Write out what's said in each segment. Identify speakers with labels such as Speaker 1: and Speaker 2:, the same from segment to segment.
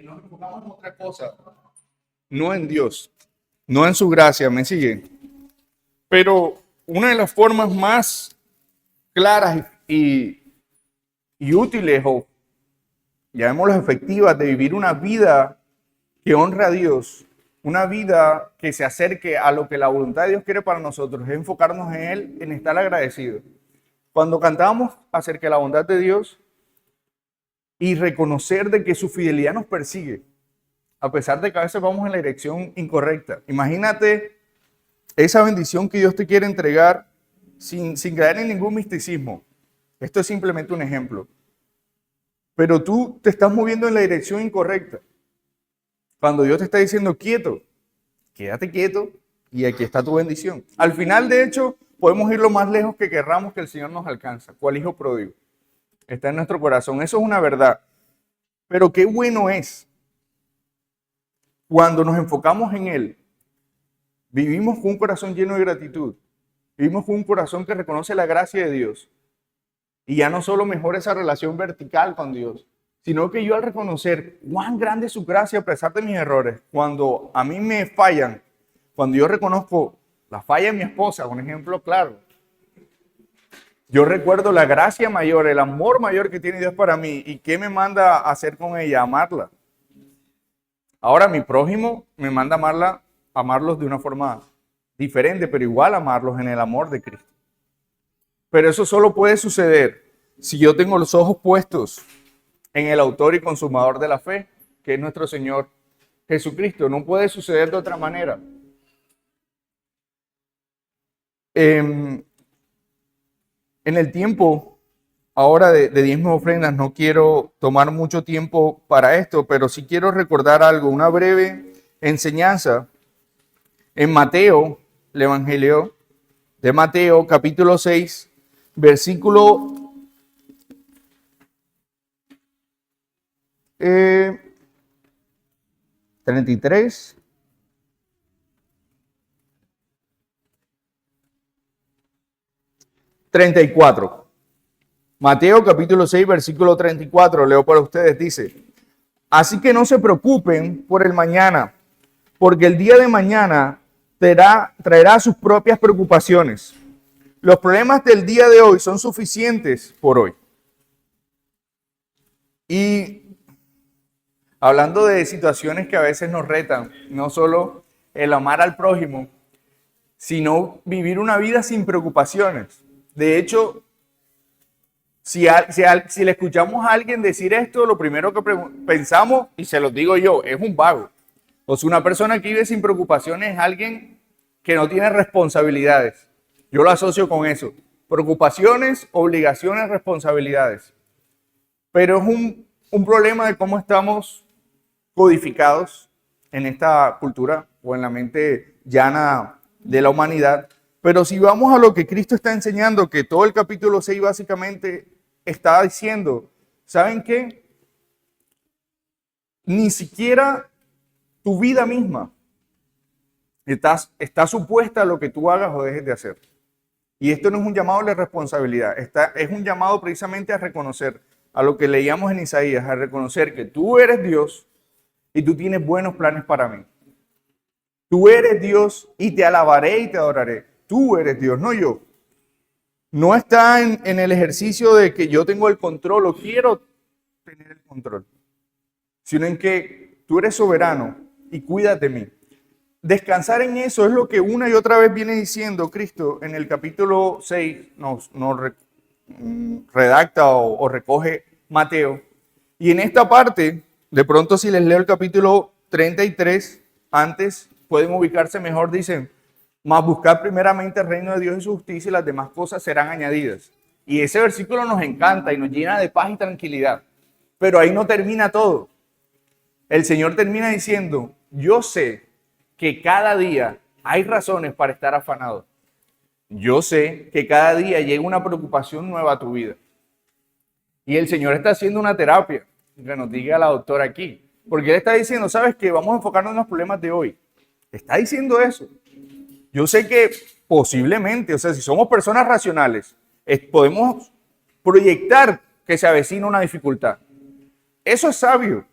Speaker 1: nos enfocamos en otra cosa, no en Dios, no en su gracia, ¿me sigue? Pero una de las formas más claras y útiles, o llamémoslas efectivas, de vivir una vida que honra a Dios, una vida que se acerque a lo que la voluntad de Dios quiere para nosotros, es enfocarnos en Él, en estar agradecidos. Cuando cantamos acerca de la bondad de Dios y reconocer de que su fidelidad nos persigue, a pesar de que a veces vamos en la dirección incorrecta. Imagínate esa bendición que Dios te quiere entregar sin caer en ningún misticismo. Esto es simplemente un ejemplo. Pero tú te estás moviendo en la dirección incorrecta. Cuando Dios te está diciendo quieto, quédate quieto y aquí está tu bendición. Al final, de hecho, podemos ir lo más lejos que querramos que el Señor nos alcanza. ¿Cuál hijo pródigo? Está en nuestro corazón. Eso es una verdad. Pero qué bueno es cuando nos enfocamos en Él. Vivimos con un corazón lleno de gratitud. Vivimos con un corazón que reconoce la gracia de Dios. Y ya no solo mejora esa relación vertical con Dios, sino que yo al reconocer cuán grande es su gracia a pesar de mis errores, cuando a mí me fallan, cuando yo reconozco la falla de mi esposa, un ejemplo claro, yo recuerdo la gracia mayor, el amor mayor que tiene Dios para mí y qué me manda a hacer con ella, amarla. Ahora mi prójimo me manda amarlos de una forma diferente, pero igual amarlos en el amor de Cristo. Pero eso solo puede suceder si yo tengo los ojos puestos en el autor y consumador de la fe, que es nuestro Señor Jesucristo. No puede suceder de otra manera. En el tiempo ahora de diezmos ofrendas, no quiero tomar mucho tiempo para esto, pero sí quiero recordar algo, una breve enseñanza en Mateo, el Evangelio de Mateo, capítulo 6, versículo 33. Mateo capítulo 6, versículo 34, leo para ustedes, dice: así que no se preocupen por el mañana, porque el día de mañana traerá sus propias preocupaciones. Los problemas del día de hoy son suficientes por hoy. Y hablando de situaciones que a veces nos retan, no solo el amar al prójimo, sino vivir una vida sin preocupaciones. De hecho, si le escuchamos a alguien decir esto, lo primero que pensamos, y se los digo yo, es un vago. O sea, una persona que vive sin preocupaciones es alguien que no tiene responsabilidades. Yo lo asocio con eso. Preocupaciones, obligaciones, responsabilidades. Pero es un problema de cómo estamos codificados en esta cultura o en la mente llana de la humanidad. Pero si vamos a lo que Cristo está enseñando, que todo el capítulo 6 básicamente está diciendo, ¿saben qué? Ni siquiera tu vida misma está supuesta a lo que tú hagas o dejes de hacer. Y esto no es un llamado a la responsabilidad, es un llamado precisamente a reconocer, a lo que leíamos en Isaías, a reconocer que tú eres Dios y tú tienes buenos planes para mí. Tú eres Dios y te alabaré y te adoraré. Tú eres Dios, no yo. No está en el ejercicio de que yo tengo el control o quiero tener el control, sino en que tú eres soberano y cuidas de mí. Descansar en eso es lo que una y otra vez viene diciendo Cristo en el capítulo 6, nos redacta o recoge Mateo. Y en esta parte, de pronto si les leo el capítulo 33, antes pueden ubicarse mejor, dicen: mas buscad primeramente el reino de Dios y su justicia y las demás cosas serán añadidas. Y ese versículo nos encanta y nos llena de paz y tranquilidad. Pero ahí no termina todo. El Señor termina diciendo: yo sé que cada día hay razones para estar afanado. Yo sé que cada día llega una preocupación nueva a tu vida. Y el Señor está haciendo una terapia, que nos diga la doctora aquí. Porque Él está diciendo, ¿sabes qué? Vamos a enfocarnos en los problemas de hoy. Está diciendo eso. Yo sé que posiblemente, o sea, si somos personas racionales, podemos proyectar que se avecina una dificultad. Eso es sabio.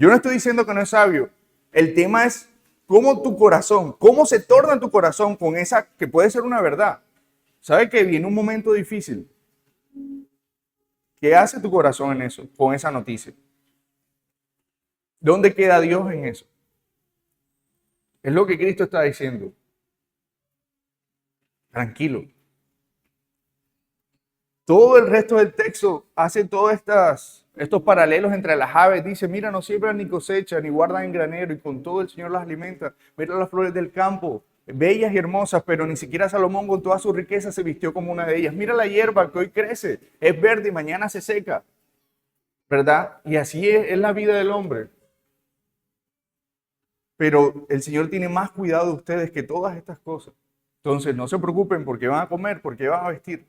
Speaker 1: Yo no estoy diciendo que no es sabio. El tema es cómo tu corazón, cómo se torna tu corazón con esa que puede ser una verdad. ¿Sabe que viene un momento difícil? ¿Qué hace tu corazón en eso, con esa noticia? ¿Dónde queda Dios en eso? Es lo que Cristo está diciendo. Tranquilo. Todo el resto del texto hace todos estos paralelos entre las aves. Dice, mira, no siembran ni cosechan, ni guardan en granero, y con todo el Señor las alimenta. Mira las flores del campo, bellas y hermosas, pero ni siquiera Salomón con toda su riqueza se vistió como una de ellas. Mira la hierba que hoy crece, es verde y mañana se seca, ¿verdad? Y así es la vida del hombre. Pero el Señor tiene más cuidado de ustedes que todas estas cosas. Entonces, no se preocupen porque van a comer, porque van a vestir,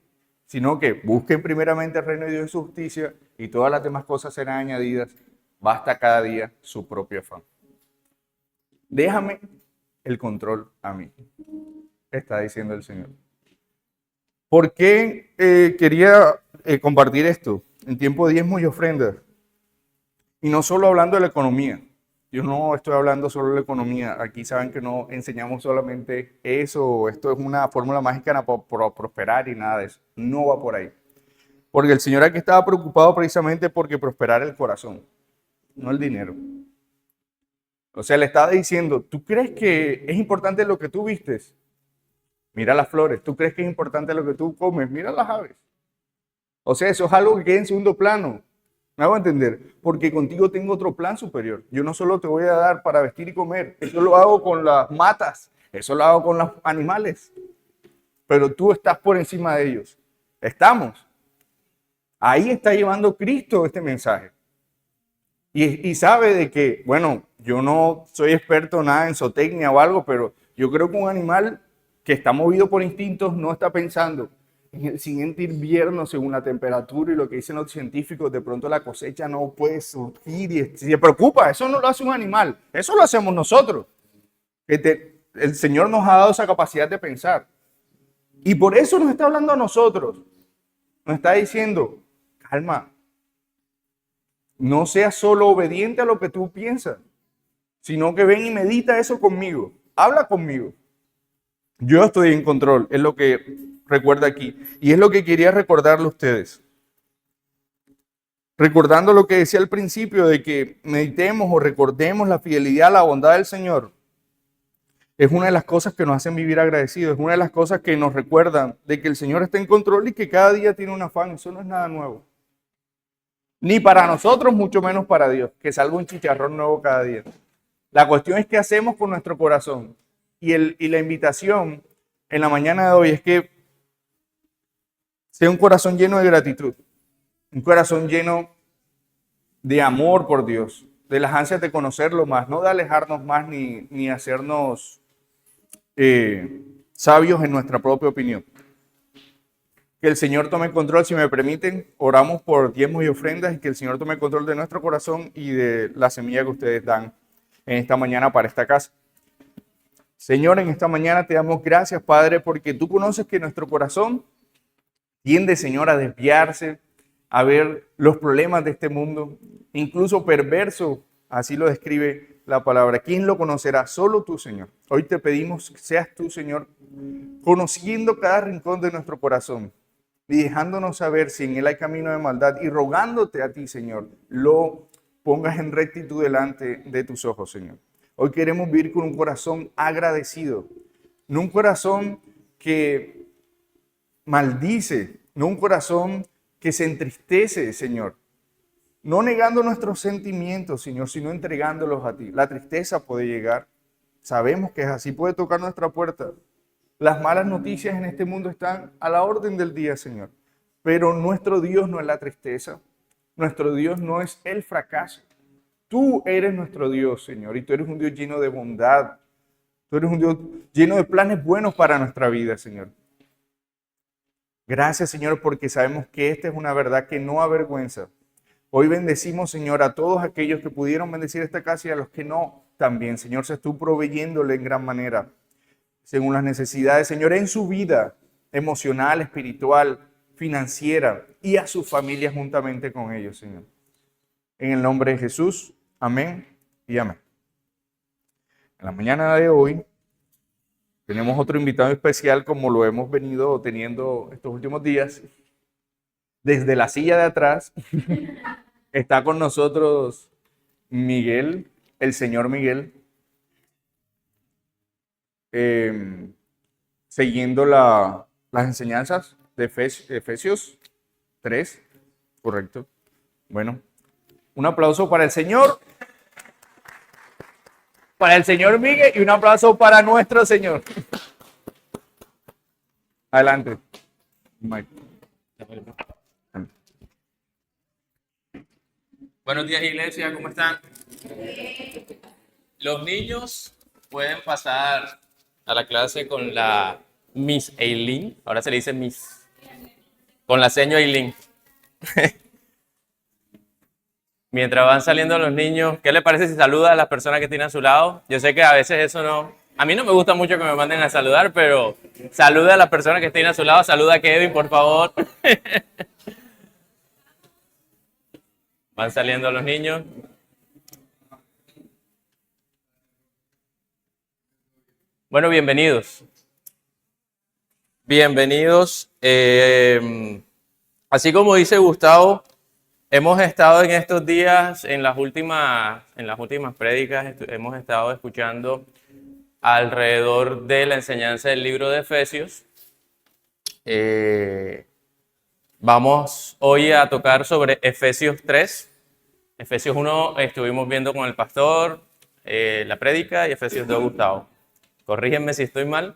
Speaker 1: sino que busquen primeramente el reino de Dios y su justicia, y todas las demás cosas serán añadidas. Basta cada día su propio afán. Déjame el control a mí, está diciendo el Señor. ¿Por qué quería compartir esto en tiempo de diezmos y ofrendas? Y no solo hablando de la economía. Yo no estoy hablando solo de la economía. Aquí saben que no enseñamos solamente eso. Esto es una fórmula mágica para prosperar y nada de eso. No va por ahí. Porque el Señor aquí estaba preocupado precisamente porque prosperara el corazón, no el dinero. O sea, le estaba diciendo, ¿tú crees que es importante lo que tú vistes? Mira las flores. ¿Tú crees que es importante lo que tú comes? Mira las aves. O sea, eso es algo que queda en segundo plano. ¿Me hago entender? Porque contigo tengo otro plan superior. Yo no solo te voy a dar para vestir y comer. Eso lo hago con las matas. Eso lo hago con los animales. Pero tú estás por encima de ellos. Estamos. Ahí está llevando Cristo este mensaje. Y sabe de que, bueno, yo no soy experto nada en zootecnia o algo, pero yo creo que un animal que está movido por instintos no está pensando en el siguiente invierno, según la temperatura y lo que dicen los científicos, de pronto la cosecha no puede surgir y se preocupa. Eso no lo hace un animal, eso lo hacemos nosotros. El Señor nos ha dado esa capacidad de pensar. Y por eso nos está hablando a nosotros. Nos está diciendo, calma, no seas solo obediente a lo que tú piensas, sino que ven y medita eso conmigo. Habla conmigo. Yo estoy en control, es lo que recuerda aquí. Y es lo que quería recordarle a ustedes. Recordando lo que decía al principio de que meditemos o recordemos la fidelidad, la bondad del Señor. Es una de las cosas que nos hacen vivir agradecidos. Es una de las cosas que nos recuerdan de que el Señor está en control y que cada día tiene un afán. Eso no es nada nuevo. Ni para nosotros, mucho menos para Dios, que salga un chicharrón nuevo cada día. La cuestión es qué hacemos con nuestro corazón. Y la invitación en la mañana de hoy es que sea un corazón lleno de gratitud, un corazón lleno de amor por Dios, de las ansias de conocerlo más, no de alejarnos más ni hacernos sabios en nuestra propia opinión. Que el Señor tome control, si me permiten, oramos por diezmos y ofrendas y que el Señor tome control de nuestro corazón y de la semilla que ustedes dan en esta mañana para esta casa. Señor, en esta mañana te damos gracias, Padre, porque tú conoces que nuestro corazón tiende, Señor, a desviarse, a ver los problemas de este mundo, incluso perverso, así lo describe la palabra. ¿Quién lo conocerá? Solo tú, Señor. Hoy te pedimos que seas tú, Señor, conociendo cada rincón de nuestro corazón y dejándonos saber si en él hay camino de maldad y rogándote a ti, Señor, lo pongas en rectitud delante de tus ojos, Señor. Hoy queremos vivir con un corazón agradecido, no un corazón que maldice, no un corazón que se entristece, Señor. No negando nuestros sentimientos, Señor, sino entregándolos a ti. La tristeza puede llegar, sabemos que es así, puede tocar nuestra puerta. Las malas noticias en este mundo están a la orden del día, Señor. Pero nuestro Dios no es la tristeza, nuestro Dios no es el fracaso. Tú eres nuestro Dios, Señor, y tú eres un Dios lleno de bondad. Tú eres un Dios lleno de planes buenos para nuestra vida, Señor. Gracias, Señor, porque sabemos que esta es una verdad que no avergüenza. Hoy bendecimos, Señor, a todos aquellos que pudieron bendecir esta casa y a los que no también. Señor, se tú proveyéndole en gran manera, según las necesidades, Señor, en su vida emocional, espiritual, financiera y a su familia juntamente con ellos, Señor. En el nombre de Jesús. Amén y amén. En la mañana de hoy tenemos otro invitado especial como lo hemos venido teniendo estos últimos días. Desde la silla de atrás está con nosotros Miguel, el señor Miguel, siguiendo las enseñanzas de Efesios 3, correcto. Bueno, un aplauso para el Señor Miguel y un aplauso para nuestro Señor. Adelante, Mike.
Speaker 2: Buenos días, iglesia, ¿cómo están? Los niños pueden pasar a la clase con la Miss Eileen, ahora se le dice Miss, con la seño Eileen. Mientras van saliendo los niños, ¿qué le parece si saluda a las personas que tienen a su lado? Yo sé que a veces eso no, a mí no me gusta mucho que me manden a saludar, pero saluda a las personas que tienen a su lado, saluda a Kevin, por favor. Van saliendo los niños. Bueno, bienvenidos. Bienvenidos. Así como dice Gustavo, hemos estado en estos días, en las últimas prédicas, hemos estado escuchando alrededor de la enseñanza del libro de Efesios. Vamos hoy a tocar sobre Efesios 3. Efesios 1 estuvimos viendo con el pastor la prédica y Efesios 2 Gustavo. Corrígenme si estoy mal.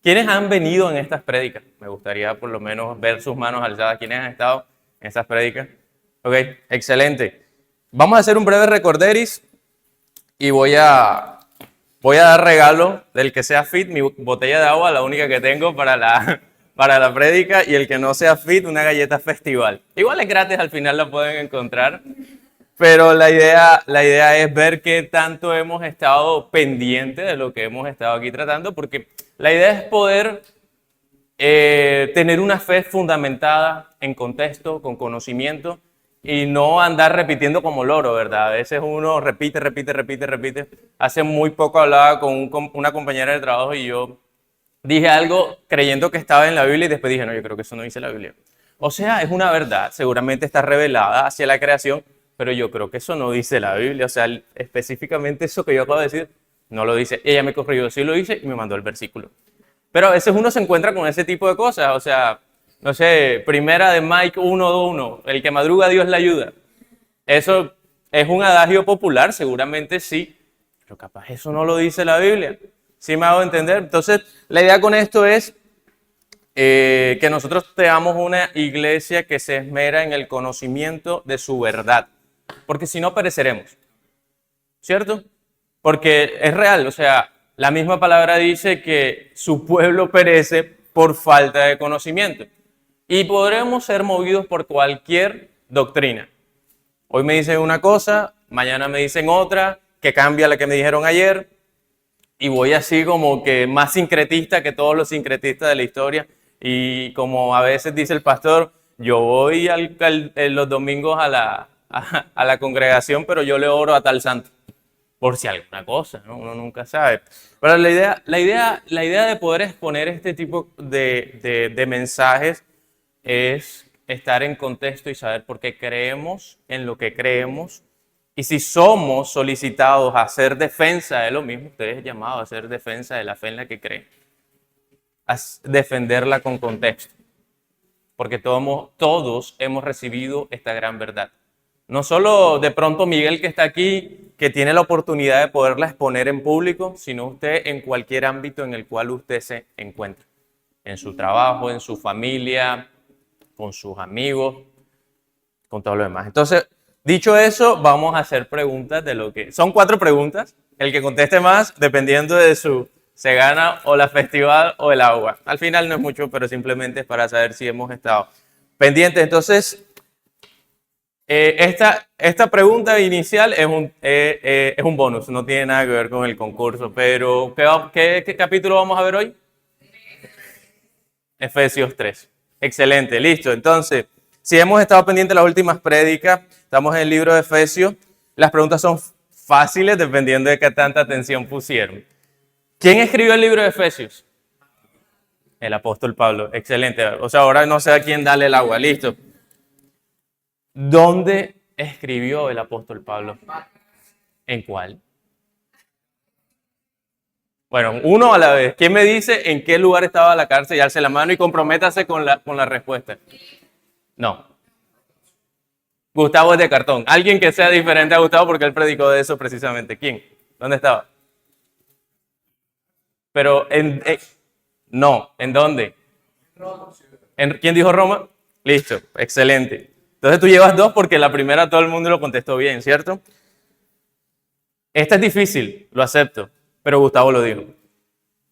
Speaker 2: ¿Quiénes han venido en estas prédicas? Me gustaría por lo menos ver sus manos alzadas. ¿Quiénes han estado en estas prédicas? Ok, excelente. Vamos a hacer un breve recorderis y voy a dar regalo del que sea fit, mi botella de agua, la única que tengo para la prédica, y el que no sea fit, una galleta festival. Igual es gratis, al final la pueden encontrar. Pero la idea es ver qué tanto hemos estado pendientes de lo que hemos estado aquí tratando, porque la idea es poder tener una fe fundamentada en contexto, con conocimiento, y no andar repitiendo como loro, ¿verdad? A veces uno repite. Hace muy poco hablaba con una compañera de trabajo y yo dije algo creyendo que estaba en la Biblia y después dije, no, yo creo que eso no dice la Biblia. O sea, es una verdad, seguramente está revelada hacia la creación, pero yo creo que eso no dice la Biblia. O sea, específicamente eso que yo acabo de decir, no lo dice. Ella me corrigió, sí lo dice y me mandó el versículo. Pero a veces uno se encuentra con ese tipo de cosas. O sea, no sé, primera de Mike 1:1, el que madruga Dios le ayuda. Eso es un adagio popular, seguramente sí, pero capaz eso no lo dice la Biblia. ¿Sí me hago entender? Entonces, la idea con esto es que nosotros tengamos una iglesia que se esmera en el conocimiento de su verdad, porque si no pereceremos, ¿cierto? Porque es real, o sea, la misma palabra dice que su pueblo perece por falta de conocimiento y podremos ser movidos por cualquier doctrina. Hoy me dicen una cosa, mañana me dicen otra, que cambia la que me dijeron ayer, y voy así como que más sincretista que todos los sincretistas de la historia. Y como a veces dice el pastor, yo voy los domingos a la congregación, pero yo le oro a tal santo, por si alguna cosa, ¿no? Uno nunca sabe. Pero la idea de poder exponer este tipo de mensajes es estar en contexto y saber por qué creemos en lo que creemos. Y si somos solicitados a hacer defensa de lo mismo, usted es llamado a hacer defensa de la fe en la que creen, a defenderla con contexto, porque todos hemos recibido esta gran verdad. No solo de pronto Miguel que está aquí, que tiene la oportunidad de poderla exponer en público, sino usted en cualquier ámbito en el cual usted se encuentre, en su trabajo, en su familia, con sus amigos, con todo lo demás. Entonces, dicho eso, vamos a hacer preguntas de lo que... Son 4 preguntas. El que conteste más, dependiendo de se gana o la festival o el agua. Al final no es mucho, pero simplemente es para saber si hemos estado pendientes. Entonces, esta pregunta inicial es un bonus, no tiene nada que ver con el concurso. Pero, ¿qué capítulo vamos a ver hoy? Efesios 3. Excelente, listo. Entonces, si hemos estado pendientes de las últimas prédicas, estamos en el libro de Efesios. Las preguntas son fáciles dependiendo de qué tanta atención pusieron. ¿Quién escribió el libro de Efesios? El apóstol Pablo. Excelente. O sea, ahora no sé a quién darle el agua. Listo. ¿Dónde escribió el apóstol Pablo? ¿En cuál? Bueno, uno a la vez. ¿Quién me dice en qué lugar estaba la cárcel? Y alce la mano y comprométase con la respuesta. No. Gustavo es de cartón. Alguien que sea diferente a Gustavo porque él predicó de eso precisamente. ¿Quién? ¿Dónde estaba? Pero no, ¿en dónde? ¿Quién dijo Roma? Listo, excelente. Entonces tú llevas 2 porque la primera todo el mundo lo contestó bien, ¿cierto? Esta es difícil, lo acepto, pero Gustavo lo dijo.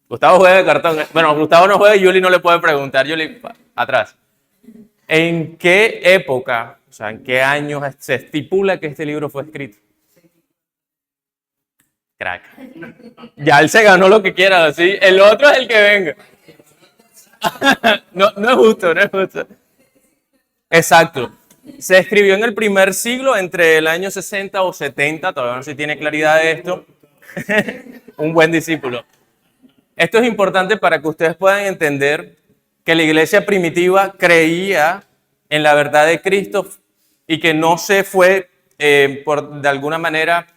Speaker 2: Gustavo juega de cartón. Bueno, Gustavo no juega y Yuli no le puede preguntar. Yuli, atrás. ¿En qué época, o sea, en qué años se estipula que este libro fue escrito? Crack. Ya él se ganó lo que quiera, ¿sí? El otro es el que venga. No, no es justo, no es justo. Exacto. Se escribió en el primer siglo, entre el año 60 o 70, todavía no se tiene claridad de esto. Un buen discípulo. Esto es importante para que ustedes puedan entender que la iglesia primitiva creía en la verdad de Cristo y que no se fue de alguna manera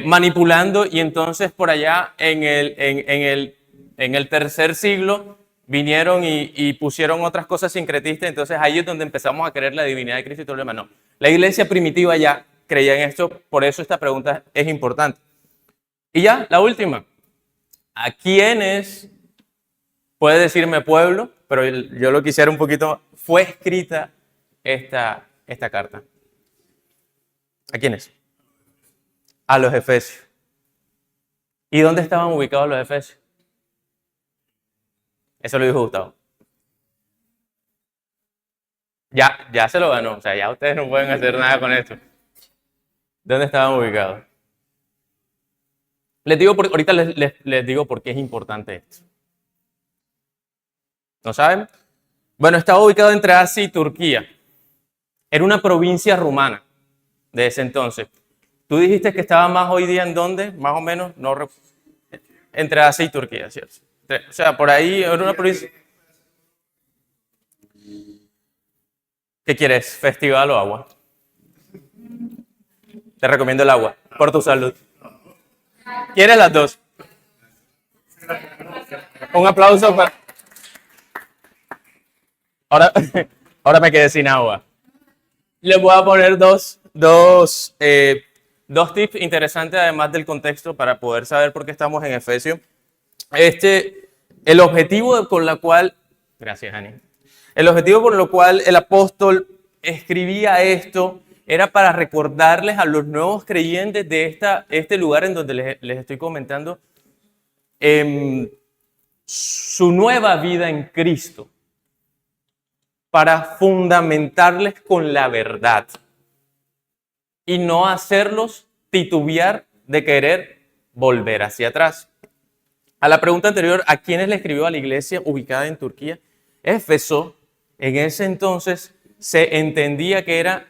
Speaker 2: manipulando, y entonces por allá en el tercer siglo vinieron y pusieron otras cosas sincretistas. Entonces ahí es donde empezamos a creer la divinidad de Cristo y todo lo demás. No, la iglesia primitiva ya creía en esto, por eso esta pregunta es importante. Y ya, la última. ¿A quiénes, puede decirme pueblo, pero yo lo quisiera un poquito, fue escrita esta carta? ¿A quiénes? A los efesios. ¿Y dónde estaban ubicados los efesios? Eso lo dijo Gustavo. Ya se lo ganó, o sea, ya ustedes no pueden hacer nada con esto. ¿Dónde estaban ubicados? Ahorita les digo por qué es importante esto. ¿No saben? Bueno, estaba ubicado entre Asia y Turquía. Era una provincia rumana de ese entonces. Tú dijiste que estaba más hoy día en dónde, más o menos, no entre Asia y Turquía, ¿cierto? O sea, por ahí era una provincia. ¿Qué quieres? ¿Festival o agua? Te recomiendo el agua, por tu salud. ¿Quieres las dos? Un aplauso para... Ahora me quedé sin agua. Les voy a poner dos tips interesantes, además del contexto, para poder saber por qué estamos en Efesios. El objetivo con la cual... Gracias, Ani. El objetivo por lo cual el apóstol escribía esto era para recordarles a los nuevos creyentes de este lugar en donde les estoy comentando su nueva vida en Cristo, para fundamentarles con la verdad y no hacerlos titubear de querer volver hacia atrás. A la pregunta anterior, ¿a quiénes le escribió a la iglesia ubicada en Turquía? Éfeso, en ese entonces se entendía que era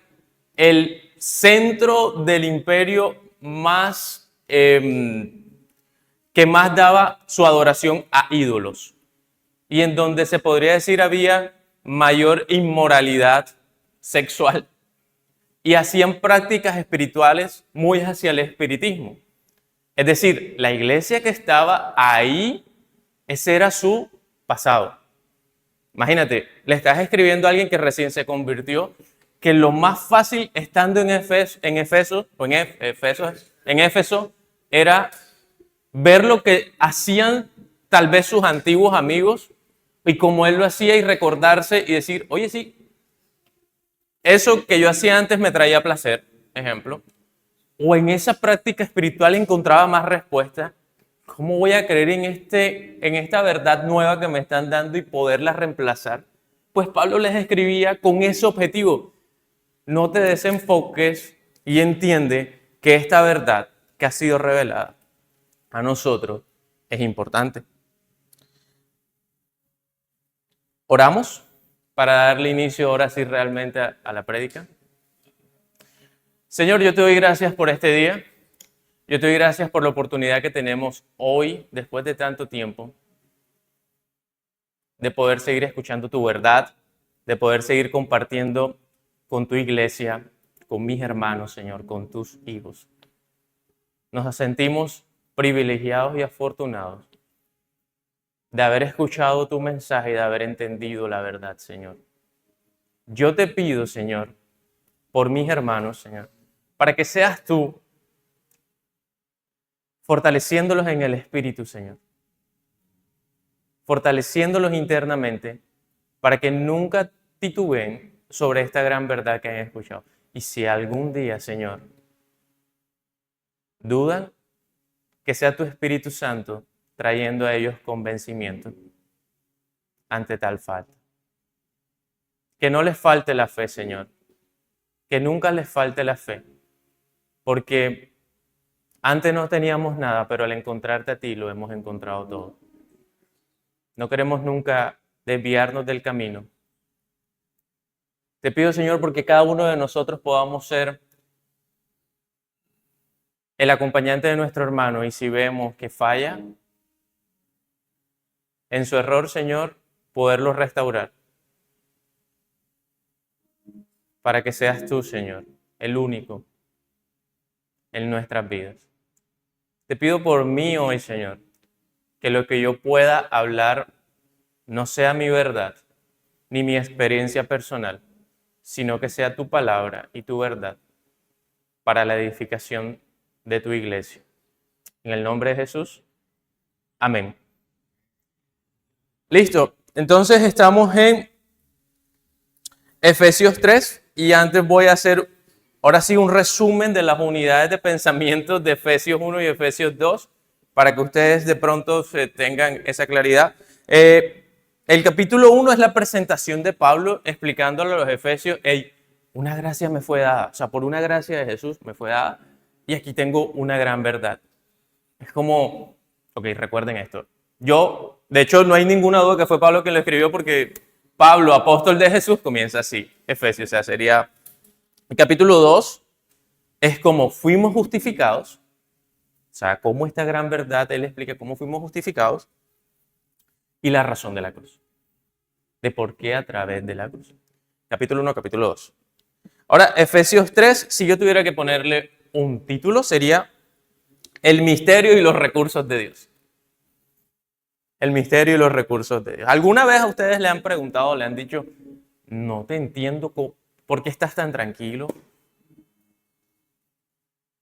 Speaker 2: el centro del imperio más que más daba su adoración a ídolos, y en donde se podría decir había mayor inmoralidad sexual, y hacían prácticas espirituales muy hacia el espiritismo. Es decir, la iglesia que estaba ahí, ese era su pasado. Imagínate, le estás escribiendo a alguien que recién se convirtió, que lo más fácil estando en Éfeso era ver lo que hacían tal vez sus antiguos amigos y como él lo hacía, y recordarse y decir, oye, sí, eso que yo hacía antes me traía placer, ejemplo, o en esa práctica espiritual encontraba más respuesta. ¿Cómo voy a creer en esta verdad nueva que me están dando y poderla reemplazar? Pues Pablo les escribía con ese objetivo. No te desenfoques y entiende que esta verdad que ha sido revelada a nosotros es importante. ¿Oramos para darle inicio ahora sí realmente a la prédica? Señor, yo te doy gracias por este día. Yo te doy gracias por la oportunidad que tenemos hoy, después de tanto tiempo, de poder seguir escuchando tu verdad, de poder seguir compartiendo con tu iglesia, con mis hermanos, Señor, con tus hijos. Nos sentimos privilegiados y afortunados de haber escuchado tu mensaje y de haber entendido la verdad, Señor. Yo te pido, Señor, por mis hermanos, Señor, para que seas tú fortaleciéndolos en el Espíritu, Señor. Fortaleciéndolos internamente para que nunca titubeen sobre esta gran verdad que han escuchado. Y si algún día, Señor, dudan, que sea tu Espíritu Santo trayendo a ellos convencimiento ante tal falta. Que no les falte la fe, Señor. Que nunca les falte la fe. Porque antes no teníamos nada, pero al encontrarte a ti lo hemos encontrado todo. No queremos nunca desviarnos del camino. Te pido, Señor, porque cada uno de nosotros podamos ser el acompañante de nuestro hermano, y si vemos que falla en su error, Señor, poderlo restaurar. Para que seas tú, Señor, el único en nuestras vidas. Te pido por mí hoy, Señor, que lo que yo pueda hablar no sea mi verdad, ni mi experiencia personal, sino que sea tu palabra y tu verdad para la edificación de tu iglesia. En el nombre de Jesús, amén. Listo, entonces estamos en Efesios 3 y antes voy a hacer, ahora sí, un resumen de las unidades de pensamiento de Efesios 1 y Efesios 2 para que ustedes de pronto tengan esa claridad. El capítulo 1 es la presentación de Pablo explicándole a los efesios, hey, una gracia me fue dada, o sea, por una gracia de Jesús me fue dada y aquí tengo una gran verdad. Es como, ok, recuerden esto. De hecho, no hay ninguna duda que fue Pablo quien lo escribió porque Pablo, apóstol de Jesús, comienza así, Efesios, o sea, sería, el capítulo 2 es como fuimos justificados, o sea, cómo esta gran verdad, él explica cómo fuimos justificados y la razón de la cruz. De por qué a través de la cruz. Capítulo 1, capítulo 2. Ahora, Efesios 3, si yo tuviera que ponerle un título, sería El misterio y los recursos de Dios. El misterio y los recursos de Dios. ¿Alguna vez a ustedes le han preguntado, le han dicho, no te entiendo, por qué estás tan tranquilo?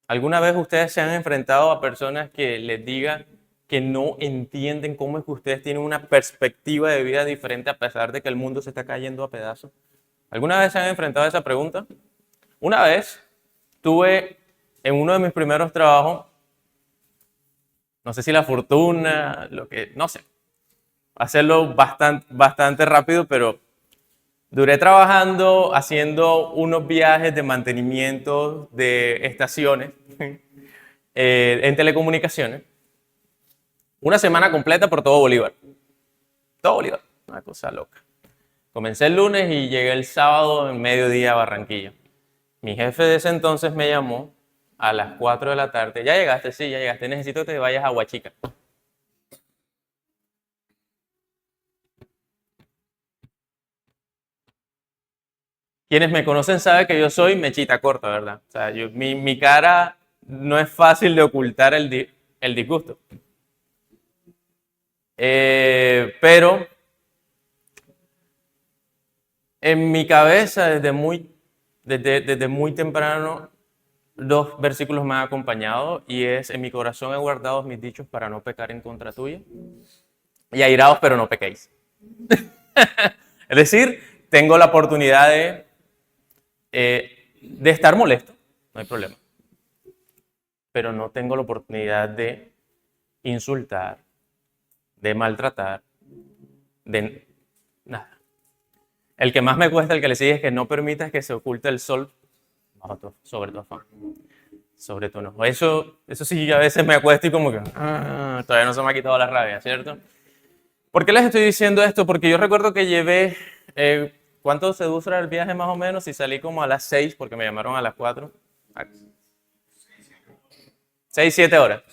Speaker 2: ¿Alguna vez ustedes se han enfrentado a personas que les digan que no entienden cómo es que ustedes tienen una perspectiva de vida diferente a pesar de que el mundo se está cayendo a pedazos? ¿Alguna vez se han enfrentado a esa pregunta? Una vez tuve en uno de mis primeros trabajos, no sé si la fortuna, no sé, hacerlo bastante rápido, pero duré trabajando, haciendo unos viajes de mantenimiento de estaciones en telecomunicaciones. Una semana completa por todo Bolívar. Todo Bolívar. Una cosa loca. Comencé el lunes y llegué el sábado en mediodía a Barranquilla. Mi jefe de ese entonces me llamó a las 4 de la tarde. ¿Ya llegaste? Sí, ya llegaste. Necesito que te vayas a Huachica. Quienes me conocen saben que yo soy mechita corta, ¿verdad? O sea, mi cara no es fácil de ocultar el disgusto. Pero en mi cabeza, desde muy temprano, dos versículos me han acompañado y es: en mi corazón he guardado mis dichos para no pecar en contra tuya, y airaos pero no pequéis. Es decir, tengo la oportunidad de estar molesto, no hay problema, pero no tengo la oportunidad de insultar, de maltratar, de nada. El que más me cuesta, el que le sigue, es que no permitas que se oculte el sol sobre tu afán, sobre tu enojo. Eso sí, a veces me acuesto y como que todavía no se me ha quitado la rabia, ¿cierto? ¿Por qué les estoy diciendo esto? Porque yo recuerdo que llevé, ¿cuánto se dura el viaje más o menos? Y salí como a las 6 porque me llamaron a las 4. 6, 7 horas.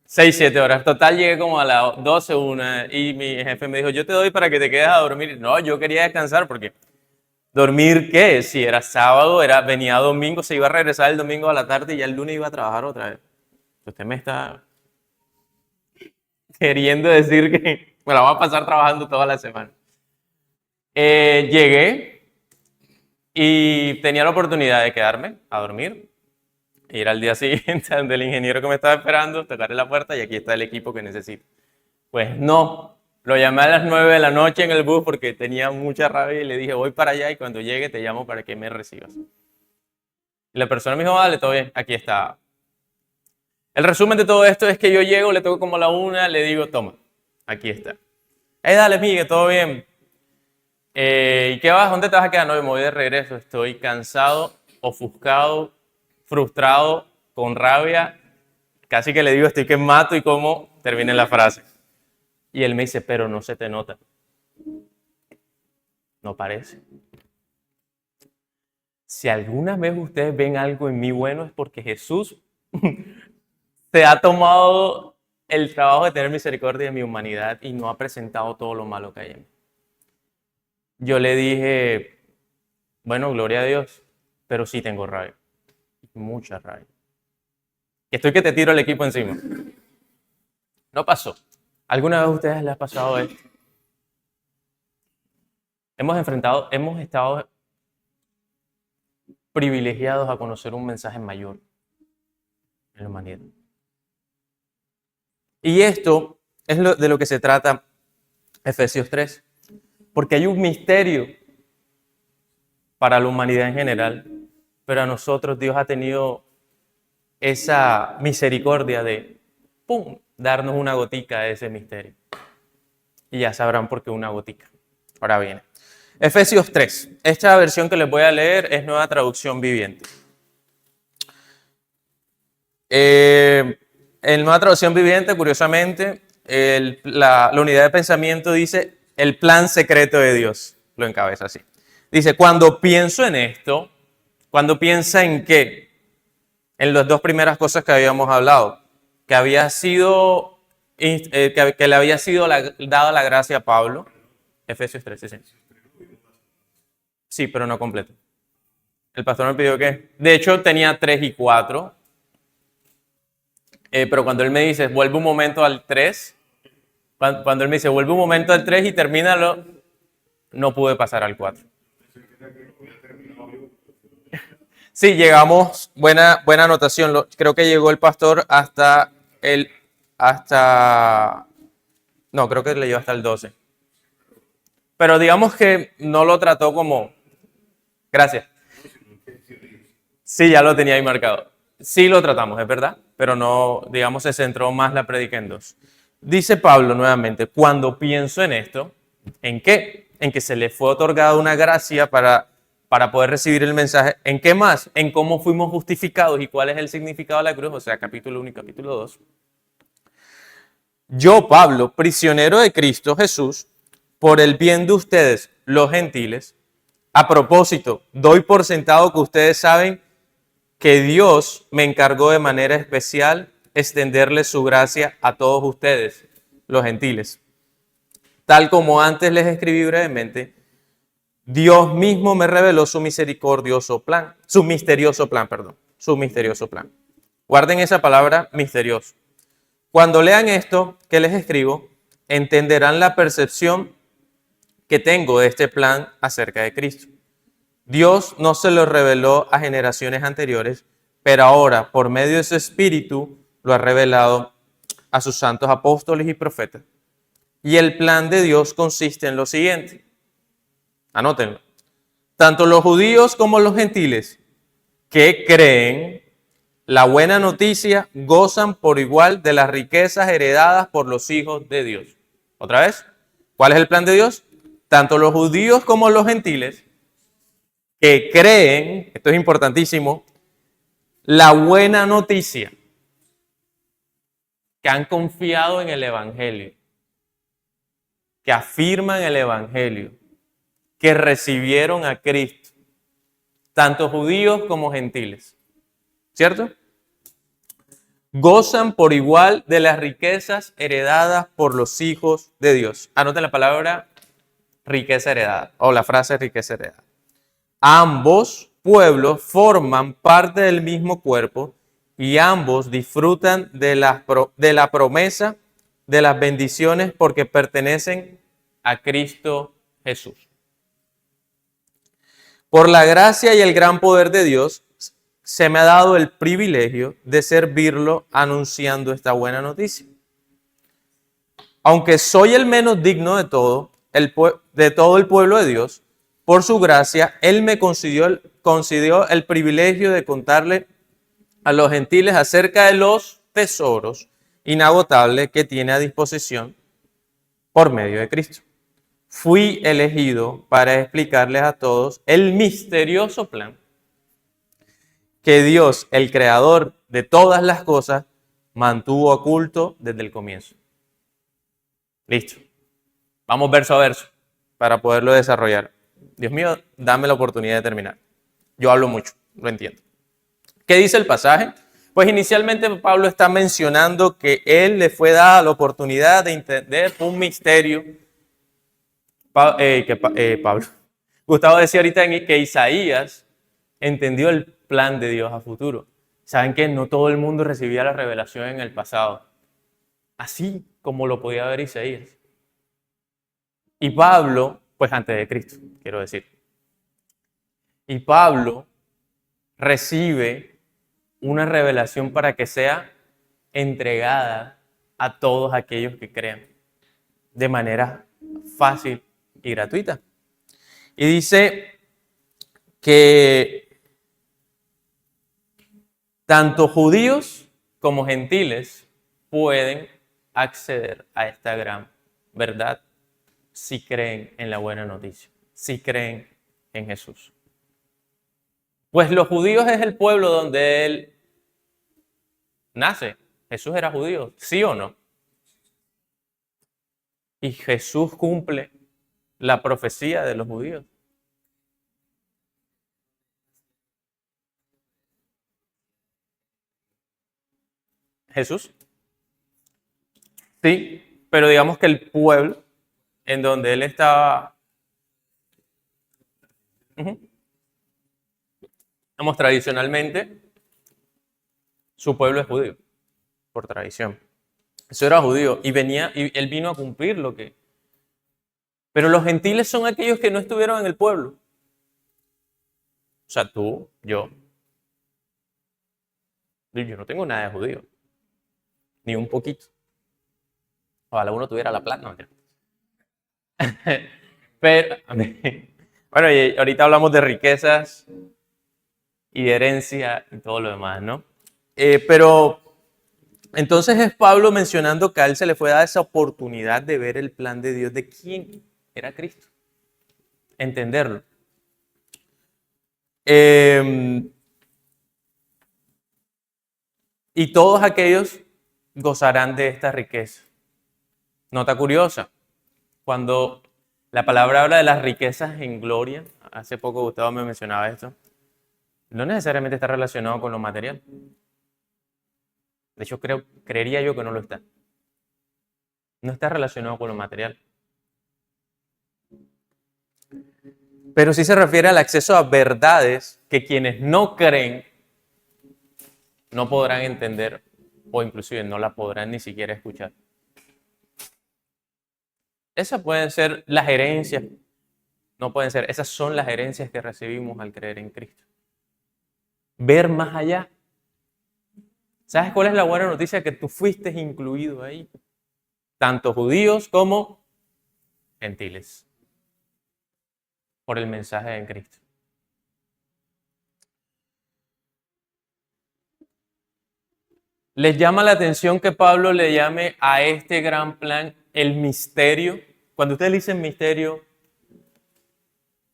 Speaker 2: 6, 7 horas. Total, llegué como a las 12, 1 y mi jefe me dijo, yo te doy para que te quedes a dormir. No, yo quería descansar porque ¿dormir qué? Si era sábado, venía domingo, se iba a regresar el domingo a la tarde y ya el lunes iba a trabajar otra vez. Usted me está queriendo decir que me la voy a pasar trabajando toda la semana. Llegué y tenía la oportunidad de quedarme a dormir, ir al día siguiente donde el ingeniero que me estaba esperando, tocarle la puerta y aquí está el equipo que necesito. Pues no, lo llamé a las 9 de la noche en el bus porque tenía mucha rabia y le dije, voy para allá y cuando llegue te llamo para que me recibas. Y la persona me dijo, vale, todo bien, aquí está. El resumen de todo esto es que yo llego, le toco como a la 1, le digo, toma, aquí está. Dale, Miguel, todo bien. ¿Y qué vas? ¿Dónde te vas a quedar? No, me voy de regreso. Estoy cansado, ofuscado, frustrado, con rabia. Casi que le digo, estoy que mato y cómo termina la frase. Y él me dice, pero no se te nota. No parece. Si alguna vez ustedes ven algo en mí bueno es porque Jesús se ha tomado el trabajo de tener misericordia de mi humanidad y no ha presentado todo lo malo que hay en mí. Yo le dije, bueno, gloria a Dios, pero sí tengo rabia, mucha rabia. Estoy que te tiro el equipo encima. No pasó. ¿Alguna vez a ustedes les ha pasado esto? Hemos estado privilegiados a conocer un mensaje mayor en la humanidad. Y esto es de lo que se trata Efesios 3. Porque hay un misterio para la humanidad en general, pero a nosotros Dios ha tenido esa misericordia de, ¡pum!, darnos una gotica de ese misterio. Y ya sabrán por qué una gotica. Ahora viene. Efesios 3. Esta versión que les voy a leer es Nueva Traducción Viviente. En Nueva Traducción Viviente, curiosamente, la unidad de pensamiento dice el plan secreto de Dios. Lo encabeza así. Dice, cuando pienso en esto, cuando piensa en qué, en las dos primeras cosas que habíamos hablado, que había sido, que le había sido dada la gracia a Pablo, Efesios 3, sí. Sí, pero no completo. El pastor me pidió que, de hecho tenía 3 y 4, pero cuando él me dice, vuelve un momento al 3, cuando él me dice, vuelve un momento al 3 y termínalo, no pude pasar al 4. Sí, llegamos, buena anotación, creo que llegó el pastor no, creo que le llevó hasta el 12. Pero digamos que no lo trató como, gracias. Sí, ya lo tenía ahí marcado. Sí lo tratamos, es verdad, pero no, digamos, se centró más la prédica en 2. Dice Pablo nuevamente, cuando pienso en esto, ¿en qué? En que se le fue otorgada una gracia para poder recibir el mensaje. ¿En qué más? En cómo fuimos justificados y cuál es el significado de la cruz, o sea, capítulo 1 y capítulo 2. Yo, Pablo, prisionero de Cristo Jesús, por el bien de ustedes, los gentiles. A propósito, doy por sentado que ustedes saben que Dios me encargó de manera especial extenderle su gracia a todos ustedes, los gentiles. Tal como antes les escribí brevemente, Dios mismo me reveló su misterioso plan. Guarden esa palabra, misterioso. Cuando lean esto que les escribo, entenderán la percepción que tengo de este plan acerca de Cristo. Dios no se lo reveló a generaciones anteriores, pero ahora, por medio de su Espíritu, lo ha revelado a sus santos apóstoles y profetas. Y el plan de Dios consiste en lo siguiente. Anótenlo. Tanto los judíos como los gentiles que creen la buena noticia gozan por igual de las riquezas heredadas por los hijos de Dios. ¿Otra vez? ¿Cuál es el plan de Dios? Tanto los judíos como los gentiles que creen, esto es importantísimo, la buena noticia, que han confiado en el Evangelio, que afirman el Evangelio, que recibieron a Cristo, tanto judíos como gentiles. ¿Cierto? Gozan por igual de las riquezas heredadas por los hijos de Dios. Anoten la palabra riqueza heredada o la frase riqueza heredada. Ambos pueblos forman parte del mismo cuerpo y ambos disfrutan de la promesa de las bendiciones porque pertenecen a Cristo Jesús. Por la gracia y el gran poder de Dios, se me ha dado el privilegio de servirlo anunciando esta buena noticia. Aunque soy el menos digno de todo el pueblo de Dios, por su gracia, Él me concedió el privilegio de contarle a los gentiles acerca de los tesoros inagotables que tiene a disposición por medio de Cristo. Fui elegido para explicarles a todos el misterioso plan que Dios, el creador de todas las cosas, mantuvo oculto desde el comienzo. Listo. Vamos verso a verso para poderlo desarrollar. Dios mío, dame la oportunidad de terminar. Yo hablo mucho, lo entiendo. ¿Qué dice el pasaje? Pues inicialmente Pablo está mencionando que él le fue dada la oportunidad de entender un misterio. Gustavo decía ahorita que Isaías entendió el plan de Dios a futuro. ¿Saben qué? No todo el mundo recibía la revelación en el pasado, así como lo podía ver Isaías. Y Pablo, pues antes de Cristo, quiero decir. Y Pablo recibe una revelación para que sea entregada a todos aquellos que crean de manera fácil y gratuita. Y dice que tanto judíos como gentiles pueden acceder a esta gran verdad si creen en la buena noticia, si creen en Jesús. Pues los judíos es el pueblo donde Él nace. Jesús era judío, ¿sí o no? Y Jesús cumple la profecía de los judíos. Jesús. Sí, pero digamos que el pueblo en donde Él estaba, digamos, tradicionalmente, su pueblo es judío, por tradición. Eso era judío y Él vino a cumplir lo que... Pero los gentiles son aquellos que no estuvieron en el pueblo. O sea, tú, yo no tengo nada de judío, ni un poquito. Ojalá uno tuviera la plata, no. Pero, bueno, y ahorita hablamos de riquezas y de herencia y todo lo demás, ¿no? Pero entonces es Pablo mencionando que a él se le fue dada esa oportunidad de ver el plan de Dios, de quién era Cristo, entenderlo. Y todos aquellos gozarán de esta riqueza. Nota curiosa, cuando la palabra habla de las riquezas en gloria, hace poco Gustavo me mencionaba esto, no necesariamente está relacionado con lo material. De hecho, creería yo que no lo está. No está relacionado con lo material. Pero sí se refiere al acceso a verdades que quienes no creen no podrán entender o inclusive no la podrán ni siquiera escuchar. Esas pueden ser las herencias, no pueden ser, esas son las herencias que recibimos al creer en Cristo. Ver más allá. ¿Sabes cuál es la buena noticia? Que tú fuiste incluido ahí. Tanto judíos como gentiles. Por el mensaje de Cristo. ¿Les llama la atención que Pablo le llame a este gran plan el misterio? Cuando ustedes dicen misterio,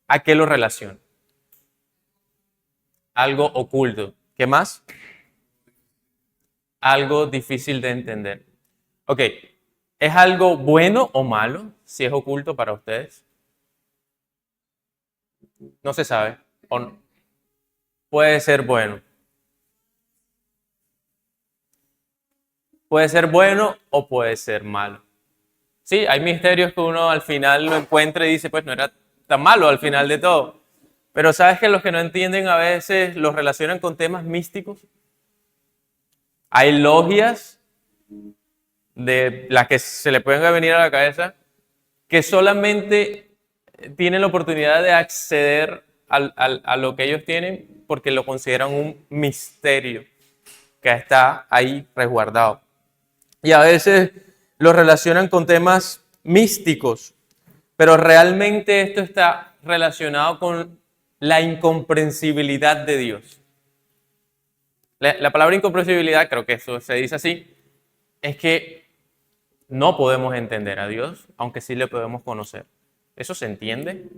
Speaker 2: ¿a qué lo relaciona? Algo oculto. ¿Qué más? Algo difícil de entender. Ok, ¿es algo bueno o malo si es oculto para ustedes? No se sabe. ¿O no? puede ser bueno. Puede ser bueno o puede ser malo. Sí, hay misterios que uno al final lo encuentra y dice, pues no era tan malo al final de todo. Pero sabes que los que no entienden a veces los relacionan con temas místicos. Hay logias de las que se le pueden venir a la cabeza que solamente tienen la oportunidad de acceder a lo que ellos tienen porque lo consideran un misterio que está ahí resguardado. Y a veces lo relacionan con temas místicos, pero realmente esto está relacionado con la incomprensibilidad de Dios. La palabra incomprensibilidad, creo que eso se dice así, es que no podemos entender a Dios, aunque sí le podemos conocer. ¿Eso se entiende?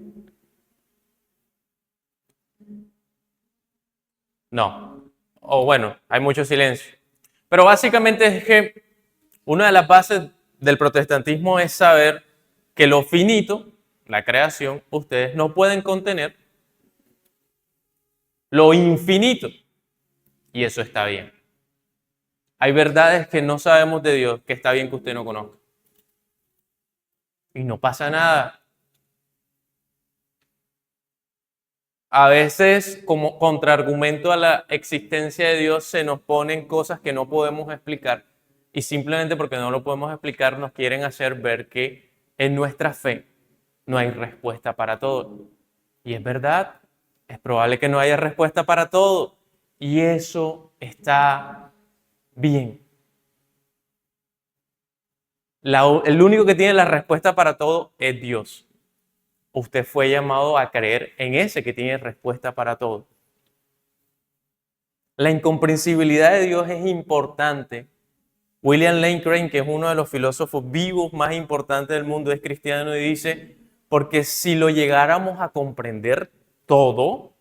Speaker 2: No. O bueno, hay mucho silencio. Pero básicamente es que una de las bases del protestantismo es saber que lo finito, la creación, ustedes no pueden contener lo infinito. Y eso está bien. Hay verdades que no sabemos de Dios que está bien que usted no conozca. Y no pasa nada. A veces, como contraargumento a la existencia de Dios, se nos ponen cosas que no podemos explicar. Y simplemente porque no lo podemos explicar, nos quieren hacer ver que en nuestra fe no hay respuesta para todo. Y es verdad, es probable que no haya respuesta para todo. Y eso está bien. El único que tiene la respuesta para todo es Dios. Usted fue llamado a creer en ese que tiene respuesta para todo. La incomprensibilidad de Dios es importante. William Lane Craig, que es uno de los filósofos vivos más importantes del mundo, es cristiano y dice, porque si lo llegáramos a comprender todo,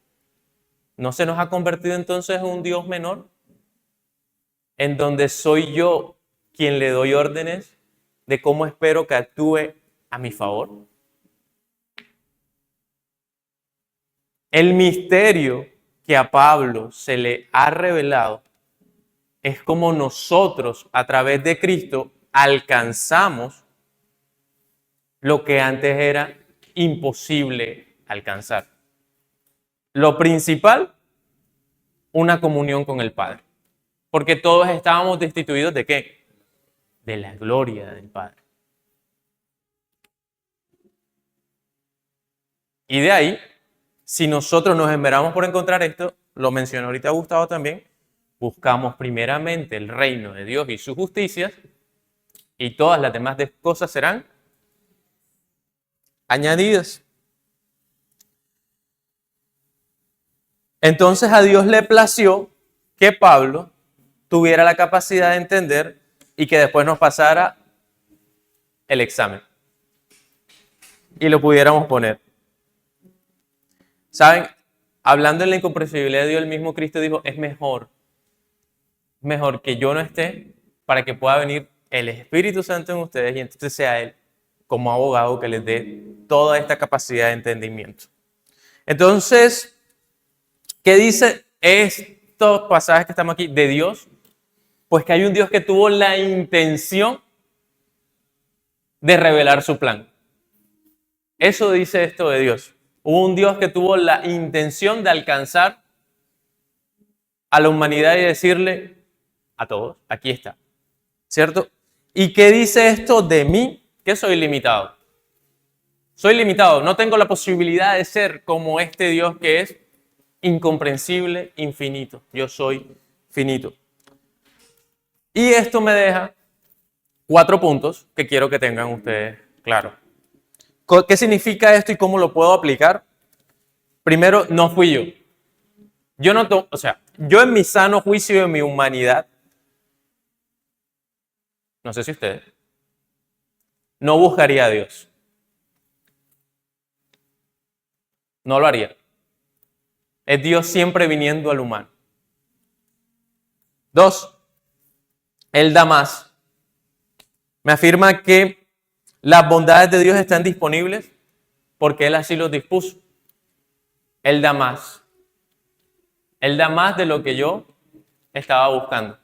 Speaker 2: ¿no se nos ha convertido entonces en un Dios menor? En donde soy yo quien le doy órdenes de cómo espero que actúe a mi favor. El misterio que a Pablo se le ha revelado es como nosotros a través de Cristo alcanzamos lo que antes era imposible alcanzar. Lo principal, una comunión con el Padre. Porque todos estábamos destituidos ¿de qué? De la gloria del Padre. Y de ahí, si nosotros nos esmeramos por encontrar esto, lo mencionó ahorita Gustavo también, buscamos primeramente el reino de Dios y sus justicias, y todas las demás cosas serán añadidas. Entonces a Dios le plació que Pablo tuviera la capacidad de entender y que después nos pasara el examen y lo pudiéramos poner. ¿Saben? Hablando en la incomprensibilidad de Dios, el mismo Cristo dijo, es mejor que yo no esté para que pueda venir el Espíritu Santo en ustedes y entonces sea Él como abogado que les dé toda esta capacidad de entendimiento. Entonces, ¿qué dice estos pasajes que estamos aquí de Dios? Pues que hay un Dios que tuvo la intención de revelar su plan. Eso dice esto de Dios. Hubo un Dios que tuvo la intención de alcanzar a la humanidad y decirle a todos, aquí está, ¿cierto? ¿Y qué dice esto de mí? Que soy limitado. Soy limitado, no tengo la posibilidad de ser como este Dios que es incomprensible, infinito. Yo soy finito. Y esto me deja 4 puntos que quiero que tengan ustedes claro. ¿Qué significa esto y cómo lo puedo aplicar? Primero, no fui yo. Yo en mi sano juicio de mi humanidad, no sé si ustedes, no buscaría a Dios. No lo haría. Es Dios siempre viniendo al humano. 2, Él da más. Me afirma que las bondades de Dios están disponibles porque Él así los dispuso. Él da más. Él da más de lo que yo estaba buscando.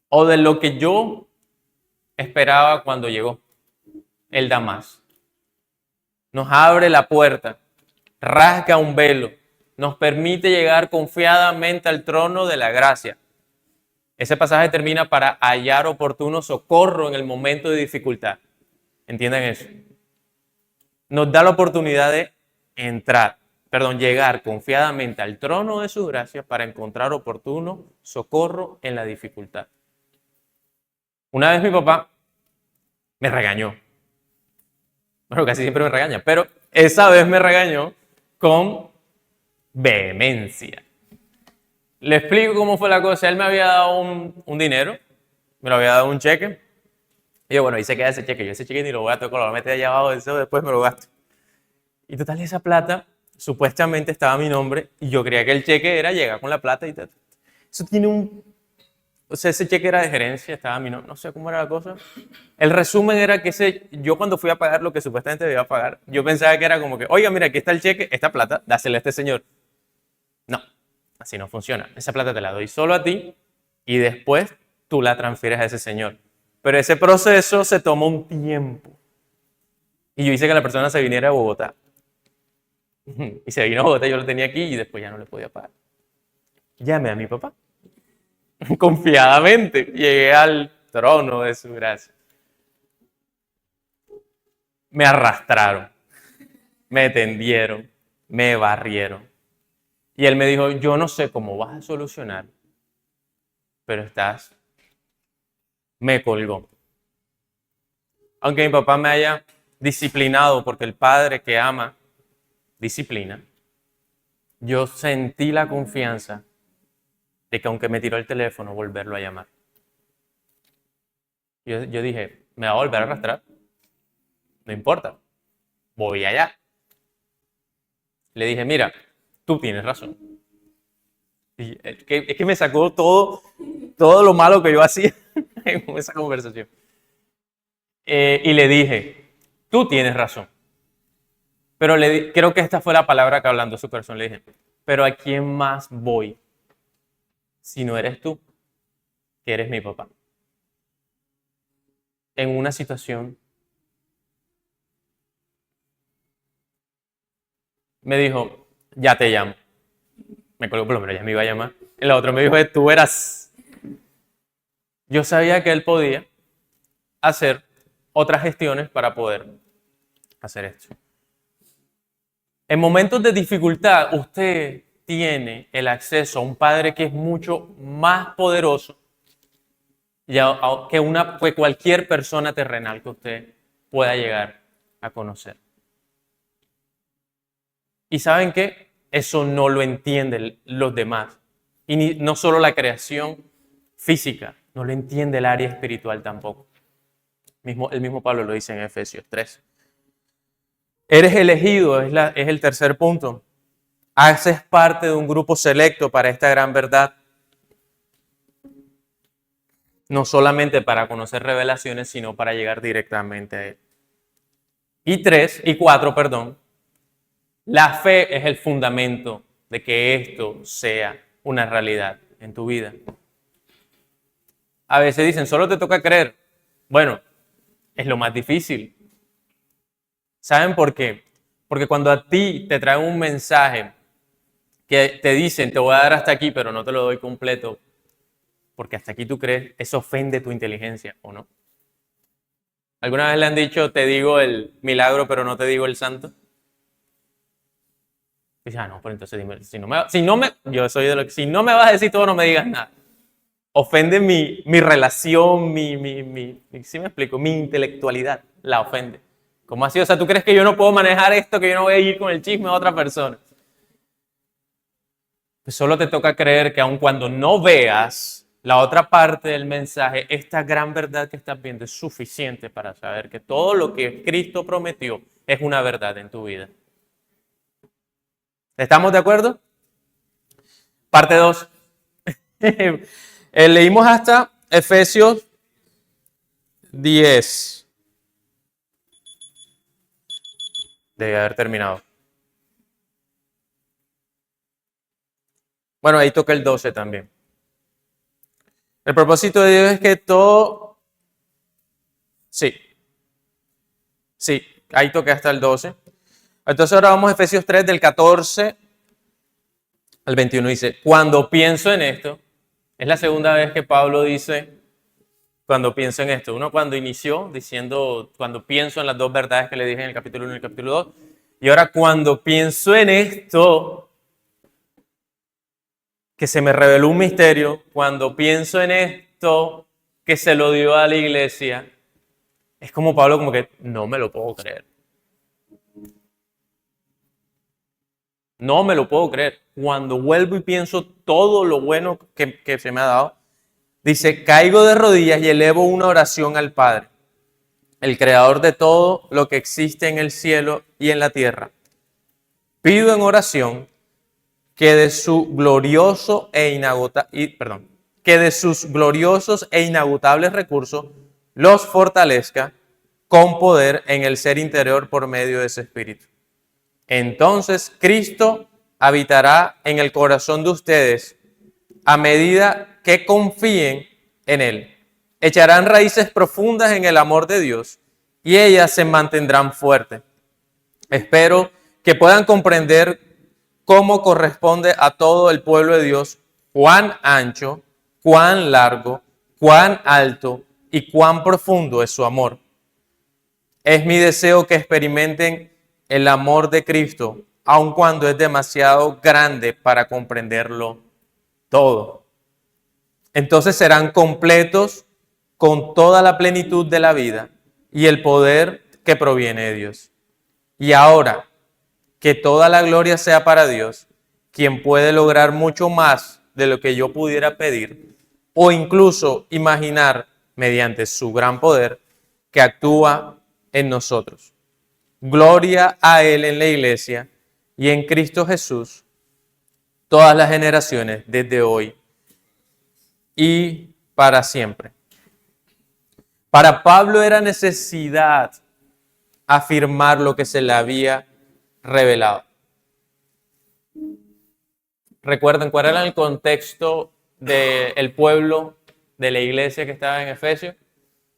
Speaker 2: O de lo que yo esperaba cuando llegó. Él da más. Nos abre la puerta, rasga un velo, nos permite llegar confiadamente al trono de la gracia. Ese pasaje termina para hallar oportuno socorro en el momento de dificultad. ¿Entiendan eso? Nos da la oportunidad de llegar confiadamente al trono de su gracia para encontrar oportuno socorro en la dificultad. Una vez mi papá me regañó. Bueno, casi siempre me regaña, pero esa vez me regañó con vehemencia. Le explico cómo fue la cosa. Él me había dado un dinero, me lo había dado un cheque. Y yo, bueno, ahí se queda ese cheque. Yo ese cheque ni lo voy a tocar, lo voy a meter allá abajo, eso después me lo gasto. Y total, esa plata supuestamente estaba a mi nombre y yo creía que el cheque era llegar con la plata y tal. Eso tiene o sea, ese cheque era de gerencia, estaba a mi nombre, no sé cómo era la cosa. El resumen era que yo cuando fui a pagar lo que supuestamente debía pagar, yo pensaba que era como que, oiga, mira, aquí está el cheque, esta plata, dásela a este señor. No, así no funciona. Esa plata te la doy solo a ti y después tú la transfieres a ese señor. Pero ese proceso se tomó un tiempo. Y yo hice que la persona se viniera a Bogotá. Y se vino a Bogotá, yo lo tenía aquí y después ya no le podía pagar. Llamé a mi papá. Confiadamente llegué al trono de su gracia. Me arrastraron, me tendieron, me barrieron. Y él me dijo, yo no sé cómo vas a solucionar, pero me colgó. Aunque mi papá me haya disciplinado, porque el padre que ama, disciplina, yo sentí la confianza de que aunque me tiró el teléfono, volverlo a llamar. Yo dije, me va a volver a arrastrar, no importa, voy allá. Le dije, mira, tú tienes razón. Y es que me sacó todo lo malo que yo hacía en esa conversación. Y le dije, tú tienes razón. Pero creo que esta fue la palabra que hablando su corazón. Le dije, pero ¿a quién más voy si no eres tú, que eres mi papá? En una situación, me dijo, ya te llamo. Me colgó, por lo menos ya me iba a llamar. Y la otra me dijo, tú eras. Yo sabía que él podía hacer otras gestiones para poder hacer esto. En momentos de dificultad, usted tiene el acceso a un Padre que es mucho más poderoso que cualquier persona terrenal que usted pueda llegar a conocer. ¿Y saben qué? Eso no lo entienden los demás. Y no solo la creación física, no lo entiende el área espiritual tampoco. El mismo Pablo lo dice en Efesios 3. Eres elegido, es el tercer punto. Haces parte de un grupo selecto para esta gran verdad. No solamente para conocer revelaciones, sino para llegar directamente a él. Y cuatro, la fe es el fundamento de que esto sea una realidad en tu vida. A veces dicen, solo te toca creer. Bueno, es lo más difícil. ¿Saben por qué? Porque cuando a ti te traen un mensaje que te dicen, te voy a dar hasta aquí, pero no te lo doy completo, porque hasta aquí tú crees, eso ofende tu inteligencia, ¿o no? ¿Alguna vez le han dicho, te digo el milagro, pero no te digo el santo? Y dice, no, pero entonces dime, yo soy de lo que, si no me vas a decir todo, no me digas nada. Ofende mi relación, ¿sí me explico? Mi intelectualidad la ofende. ¿Cómo así? O sea, ¿tú crees que yo no puedo manejar esto, que yo no voy a ir con el chisme a otra persona? Pues solo te toca creer que aun cuando no veas la otra parte del mensaje, esta gran verdad que estás viendo es suficiente para saber que todo lo que Cristo prometió es una verdad en tu vida. ¿Estamos de acuerdo? Parte 2. Leímos hasta Efesios 10. Debe haber terminado. Bueno, ahí toca el 12 también. El propósito de Dios es que todo... Sí, ahí toca hasta el 12. Entonces ahora vamos a Efesios 3 del 14 al 21. Dice, cuando pienso en esto, es la segunda vez que Pablo dice, cuando pienso en esto. Uno cuando inició diciendo, cuando pienso en las dos verdades que le dije en el capítulo 1 y el capítulo 2. Y ahora cuando pienso en esto, que se me reveló un misterio, cuando pienso en esto, que se lo dio a la iglesia, es como Pablo como que no me lo puedo creer. No me lo puedo creer. Cuando vuelvo y pienso todo lo bueno que se me ha dado, dice, caigo de rodillas y elevo una oración al Padre, el creador de todo lo que existe en el cielo y en la tierra. Pido en oración que de sus gloriosos e inagotables recursos los fortalezca con poder en el ser interior por medio de ese Espíritu. Entonces Cristo habitará en el corazón de ustedes a medida que confíen en Él. Echarán raíces profundas en el amor de Dios y ellas se mantendrán fuertes. Espero que puedan comprender cómo corresponde a todo el pueblo de Dios cuán ancho, cuán largo, cuán alto y cuán profundo es su amor. Es mi deseo que experimenten el amor de Cristo, aun cuando es demasiado grande para comprenderlo todo. Entonces serán completos con toda la plenitud de la vida y el poder que proviene de Dios. Y ahora, que toda la gloria sea para Dios, quien puede lograr mucho más de lo que yo pudiera pedir o incluso imaginar mediante su gran poder que actúa en nosotros. Gloria a Él en la iglesia y en Cristo Jesús, todas las generaciones desde hoy y para siempre. Para Pablo era necesidad afirmar lo que se le había revelado. ¿Recuerdan cuál era el contexto del pueblo de la iglesia que estaba en Efesios?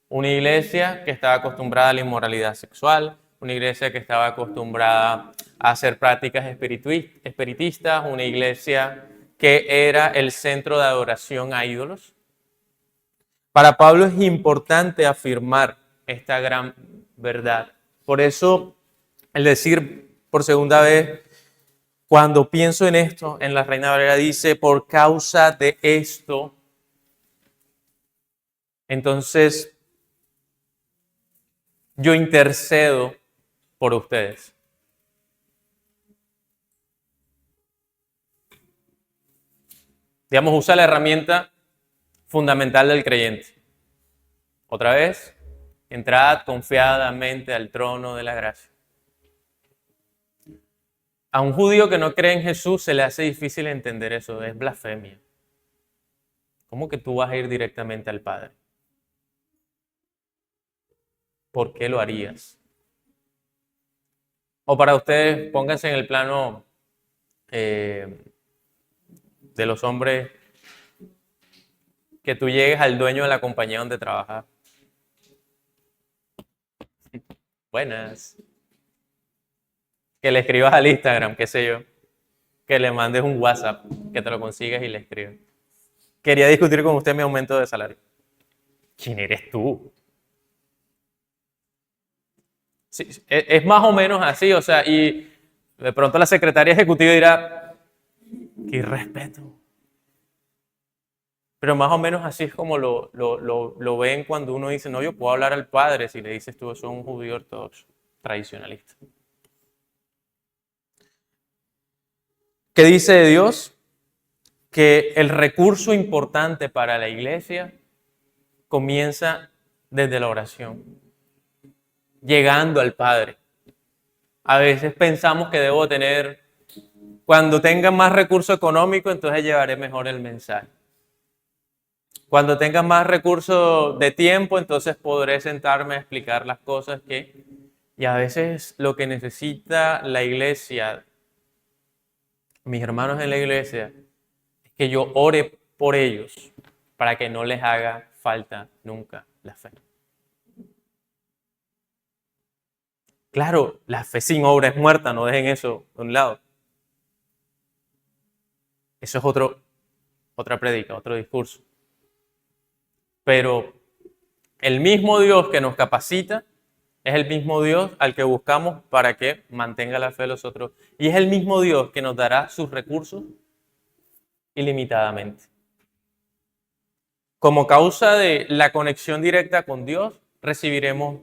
Speaker 2: Una iglesia que estaba acostumbrada a la inmoralidad sexual, una iglesia que estaba acostumbrada a hacer prácticas espiritistas, una iglesia que era el centro de adoración a ídolos. Para Pablo es importante afirmar esta gran verdad. Por eso, el decir por segunda vez, cuando pienso en esto, en la Reina Valera dice, por causa de esto, entonces yo intercedo por ustedes. Digamos, usa la herramienta fundamental del creyente. Otra vez, entrad confiadamente al trono de la gracia. A un judío que no cree en Jesús se le hace difícil entender eso, es blasfemia. ¿Cómo que tú vas a ir directamente al Padre? ¿Por qué lo harías? O para ustedes, pónganse en el plano de los hombres, que tú llegues al dueño de la compañía donde trabajas. Buenas. Que le escribas al Instagram, qué sé yo. Que le mandes un WhatsApp, que te lo consigas y le escribes. Quería discutir con usted mi aumento de salario. ¿Quién eres tú? Sí, es más o menos así, o sea, y de pronto la secretaria ejecutiva dirá, qué irrespeto. Pero más o menos así es como lo ven cuando uno dice, no, yo puedo hablar al Padre, si le dices tú, eso es un judío ortodoxo, tradicionalista. ¿Qué dice de Dios? Que el recurso importante para la iglesia comienza desde la oración, llegando al Padre. A veces pensamos que debo tener, cuando tenga más recurso económico, entonces llevaré mejor el mensaje. Cuando tenga más recursos de tiempo, entonces podré sentarme a explicar las cosas que... Y a veces lo que necesita la iglesia, mis hermanos en la iglesia, que yo ore por ellos para que no les haga falta nunca la fe. Claro, la fe sin obra es muerta, no dejen eso de un lado. Eso es otra prédica, otro discurso. Pero el mismo Dios que nos capacita es el mismo Dios al que buscamos para que mantenga la fe de los otros. Y es el mismo Dios que nos dará sus recursos ilimitadamente. Como causa de la conexión directa con Dios, recibiremos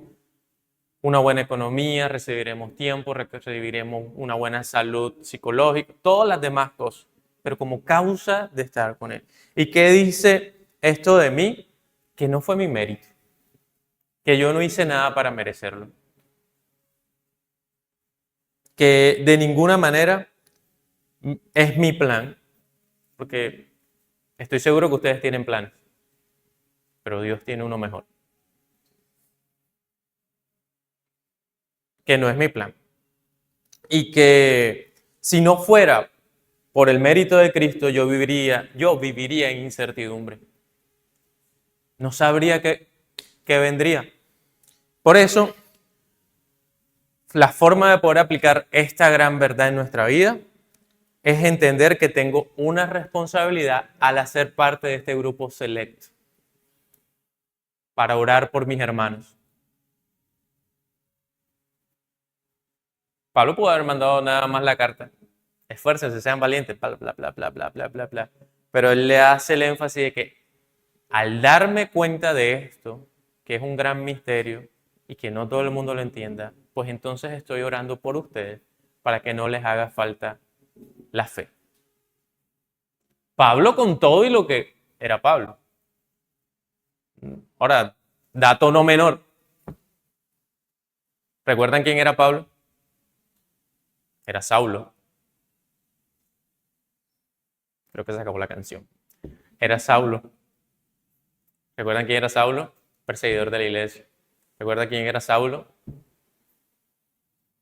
Speaker 2: una buena economía, recibiremos tiempo, recibiremos una buena salud psicológica, todas las demás cosas, pero como causa de estar con Él. ¿Y qué dice esto de mí? Que no fue mi mérito, que yo no hice nada para merecerlo, que de ninguna manera es mi plan, porque estoy seguro que ustedes tienen planes, pero Dios tiene uno mejor, que no es mi plan. Y que si no fuera por el mérito de Cristo, yo viviría en incertidumbre. No sabría qué vendría. Por eso, la forma de poder aplicar esta gran verdad en nuestra vida es entender que tengo una responsabilidad al hacer parte de este grupo selecto para orar por mis hermanos. Pablo pudo haber mandado nada más la carta. Esfuércense, sean valientes, bla, bla, bla, bla, bla, bla, bla, bla. Pero él le hace el énfasis de que al darme cuenta de esto, que es un gran misterio y que no todo el mundo lo entienda, pues entonces estoy orando por ustedes para que no les haga falta la fe. Pablo con todo y lo que era Pablo. Ahora, dato no menor. ¿Recuerdan quién era Pablo? Era Saulo. Creo que se acabó la canción. Era Saulo. ¿Recuerdan quién era Saulo? Perseguidor de la iglesia. ¿Recuerdan quién era Saulo?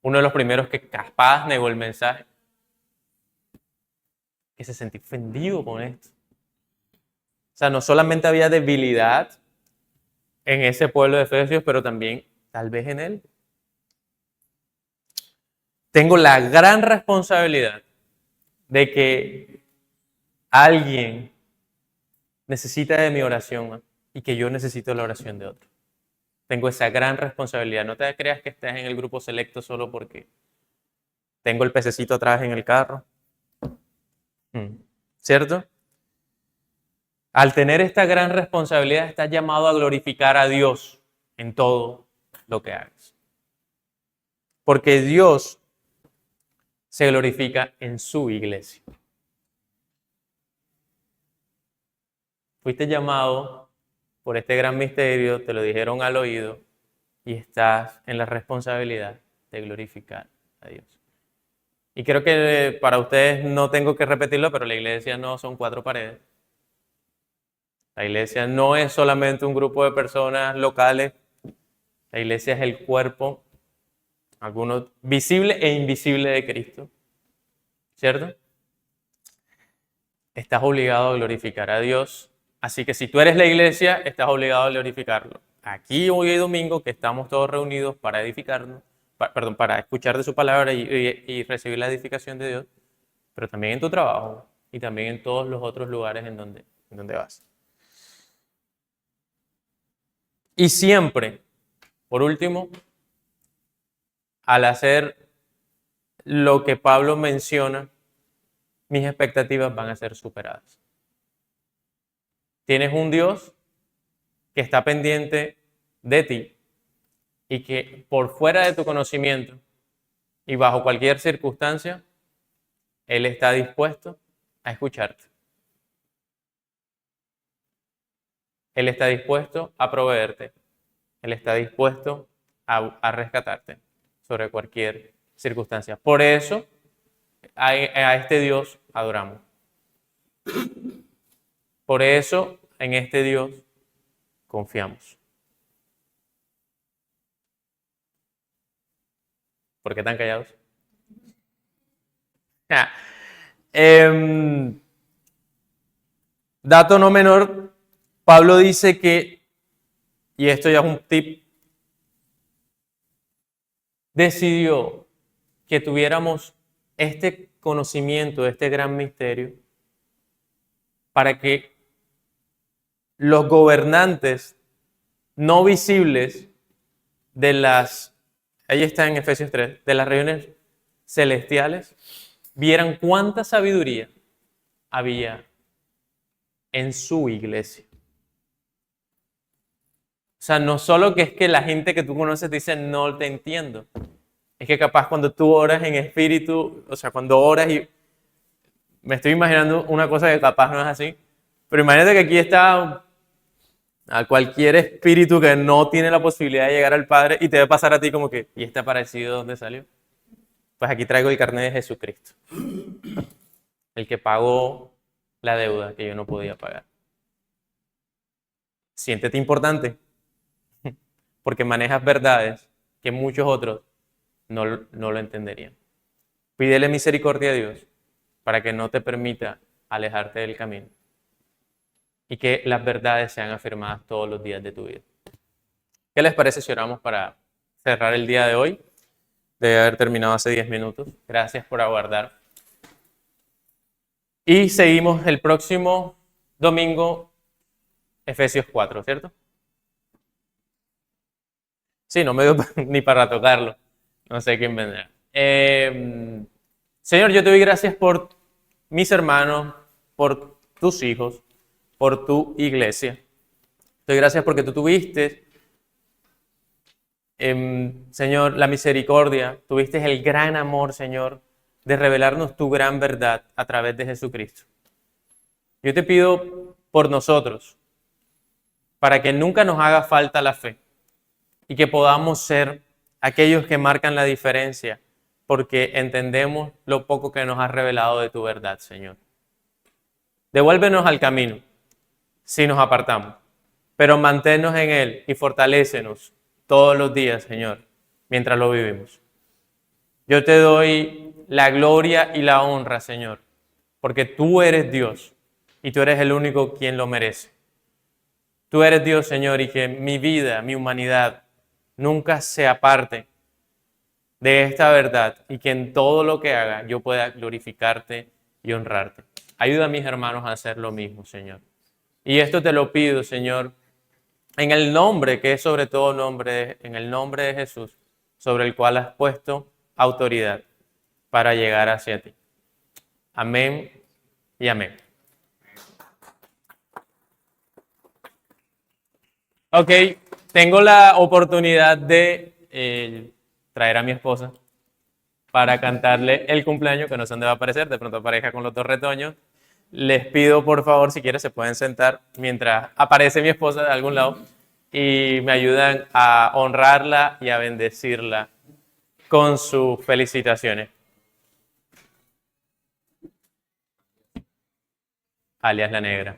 Speaker 2: Uno de los primeros que capaz negó el mensaje. Que se sentía ofendido con esto. O sea, no solamente había debilidad en ese pueblo de Efesios, pero también tal vez en él. Tengo la gran responsabilidad de que alguien necesita de mi oración y que yo necesito la oración de otro. Tengo esa gran responsabilidad. No te creas que estás en el grupo selecto solo porque tengo el pececito atrás en el carro. ¿Cierto? Al tener esta gran responsabilidad, estás llamado a glorificar a Dios en todo lo que hagas. Porque Dios se glorifica en su iglesia. Fuiste llamado por este gran misterio, te lo dijeron al oído y estás en la responsabilidad de glorificar a Dios. Y creo que para ustedes no tengo que repetirlo, pero la iglesia no son 4 paredes. La iglesia no es solamente un grupo de personas locales. La iglesia es el cuerpo, algunos visible e invisible de Cristo. ¿Cierto? Estás obligado a glorificar a Dios. Así que si tú eres la iglesia, estás obligado a glorificarlo. Aquí hoy y domingo, que estamos todos reunidos para edificarnos, para escuchar de su palabra y recibir la edificación de Dios, pero también en tu trabajo y también en todos los otros lugares en donde vas. Y siempre, por último, al hacer lo que Pablo menciona, mis expectativas van a ser superadas. Tienes un Dios que está pendiente de ti y que por fuera de tu conocimiento y bajo cualquier circunstancia, Él está dispuesto a escucharte. Él está dispuesto a proveerte. Él está dispuesto a rescatarte sobre cualquier circunstancia. Por eso a este Dios adoramos. Por eso en este Dios confiamos. ¿Por qué tan callados? dato no menor, Pablo dice que, y esto ya es un tip, decidió que tuviéramos este conocimiento, este gran misterio, para que los gobernantes no visibles de las, ahí está en Efesios 3, de las regiones celestiales, vieran cuánta sabiduría había en su iglesia. O sea, no solo que es que la gente que tú conoces dice no te entiendo, es que capaz cuando tú oras en espíritu, o sea, cuando oras y me estoy imaginando una cosa que capaz no es así, pero imagínate que aquí está a cualquier espíritu que no tiene la posibilidad de llegar al Padre y te va a pasar a ti como que, ¿y este aparecido dónde salió? Pues aquí traigo el carnet de Jesucristo, el que pagó la deuda que yo no podía pagar. Siéntete importante, porque manejas verdades que muchos otros no lo entenderían. Pídele misericordia a Dios para que no te permita alejarte del camino y que las verdades sean afirmadas todos los días de tu vida. ¿Qué les parece si oramos para cerrar el día de hoy? Debe haber terminado hace 10 minutos. Gracias por aguardar. Y seguimos el próximo domingo, Efesios 4, ¿cierto? Sí, no me dio ni para tocarlo. No sé quién vendrá. Señor, yo te doy gracias por mis hermanos, por tus hijos, por tu iglesia. Te doy gracias porque tú tuviste, Señor, la misericordia, tuviste el gran amor, Señor, de revelarnos tu gran verdad a través de Jesucristo. Yo te pido por nosotros, para que nunca nos haga falta la fe y que podamos ser aquellos que marcan la diferencia, porque entendemos lo poco que nos has revelado de tu verdad, Señor. Devuélvenos al camino si nos apartamos, pero manténnos en él y fortalécenos todos los días, Señor, mientras lo vivimos. Yo te doy la gloria y la honra, Señor, porque tú eres Dios y tú eres el único quien lo merece. Tú eres Dios, Señor, y que mi vida, mi humanidad, nunca se aparte de esta verdad y que en todo lo que haga yo pueda glorificarte y honrarte. Ayuda a mis hermanos a hacer lo mismo, Señor. Y esto te lo pido, Señor, en el nombre que es sobre todo nombre, en el nombre de Jesús, sobre el cual has puesto autoridad para llegar hacia ti. Amén y amén. Ok, tengo la oportunidad de traer a mi esposa para cantarle el cumpleaños, que no sé dónde va a aparecer, de pronto aparezca con los dos retoños. Les pido, por favor, si quieren, se pueden sentar mientras aparece mi esposa de algún lado y me ayudan a honrarla y a bendecirla con sus felicitaciones. Alias la negra.